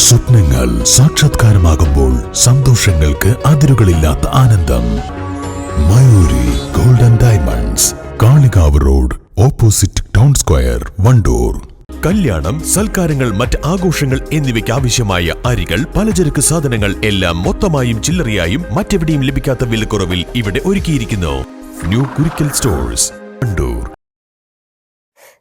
സ്വപ്നങ്ങൾ സാക്ഷാത്കാരമാകുമ്പോൾ സന്തോഷങ്ങൾക്ക് അതിരുകളില്ലാത്ത ആനന്ദം. Mayuri golden diamonds, Kalikavu road, opposite town square, Wandoor. കല്യാണം, സൽക്കാരങ്ങൾ, മറ്റ് ആഘോഷങ്ങൾ എന്നിവയ്ക്ക് ആവശ്യമായ അരികൾ, പലചരക്ക് സാധനങ്ങൾ എല്ലാം മൊത്തമായും ചില്ലറയായും മറ്റെവിടെയും ലഭിക്കാത്ത വിലക്കുറവിൽ ഇവിടെ ഒരുക്കിയിരിക്കുന്നു. New Kurikkal stores, Wandoor.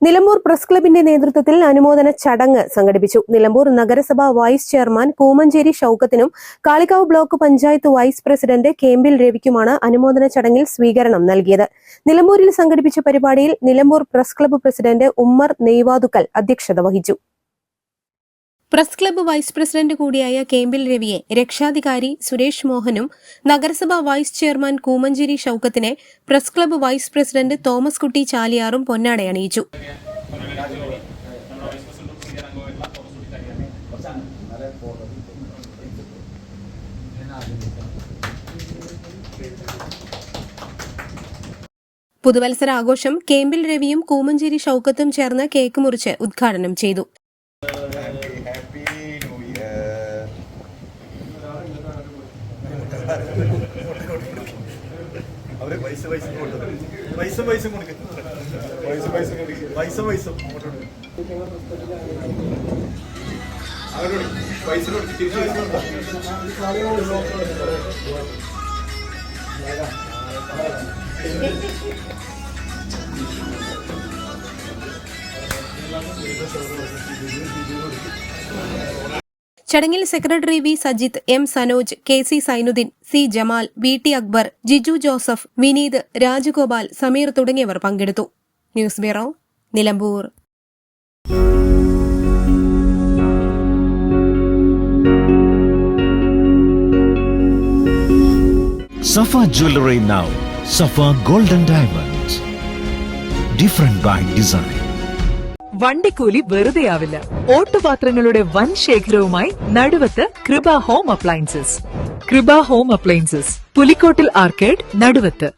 Nilambur press ക്ലബിന്റെ നേതൃത്വത്തിൽ അനുമോദന ചടങ്ങ് സംഘടിപ്പിച്ചു. നിലമ്പൂർ നഗരസഭ വൈസ് ചെയർമാൻ കൂമഞ്ചേരി ഷൌക്കത്തിനും Kalikavu block panchayat vice president കേമ്പിൽ രവിക്കുമാണ് അനുമോദന ചടങ്ങിൽ സ്വീകരണം നൽകിയത്. നിലമ്പൂരിൽ സംഘടിപ്പിച്ച പരിപാടിയിൽ Nilambur press club president Ummer Neyvathukkal അധ്യക്ഷത വഹിച്ചു. പ്രസ് ക്ലബ്ബ് വൈസ് പ്രസിഡന്റ് കൂടിയായ കേമ്പിൽ രവിയെ രക്ഷാധികാരി സുരേഷ് മോഹനും നഗരസഭാ വൈസ് ചെയർമാൻ കൂമഞ്ചേരി ഷൌക്കത്തിനെ press club vice president Thomas Kutty ചാലിയാറും പൊന്നാടയണിയിച്ചു. പുതുവത്സര ആഘോഷം കേമ്പിൽ രവിയും കൂമഞ്ചേരി ഷൌക്കത്തും ചേർന്ന് കേക്ക് മുറിച്ച് ഉദ്ഘാടനം ചെയ്തു. ചടങ്ങിൽ secretary V Sajith, M Sanoj, K C Sainuddin, C Jamal, V T Akbar, Jiju Joseph, Vineeth, Rajagopal, Sameer തുടങ്ങിയവർ പങ്കെടുത്തു. News bureau, Nilambur. Safa Jewelry now. Safa Golden Diamonds. Different by design. വണ്ടിക്കൂലി വെറുതെയാവില്ല. ഓട്ടുപാത്രങ്ങളുടെ വൻ ശേഖരവുമായി നടുവത്ത് കൃപ ഹോം അപ്ലയൻസസ്. കൃപ ഹോം അപ്ലയൻസസ്, പുലിക്കോട്ടിൽ ആർക്കേഡ്, നടുവത്ത്.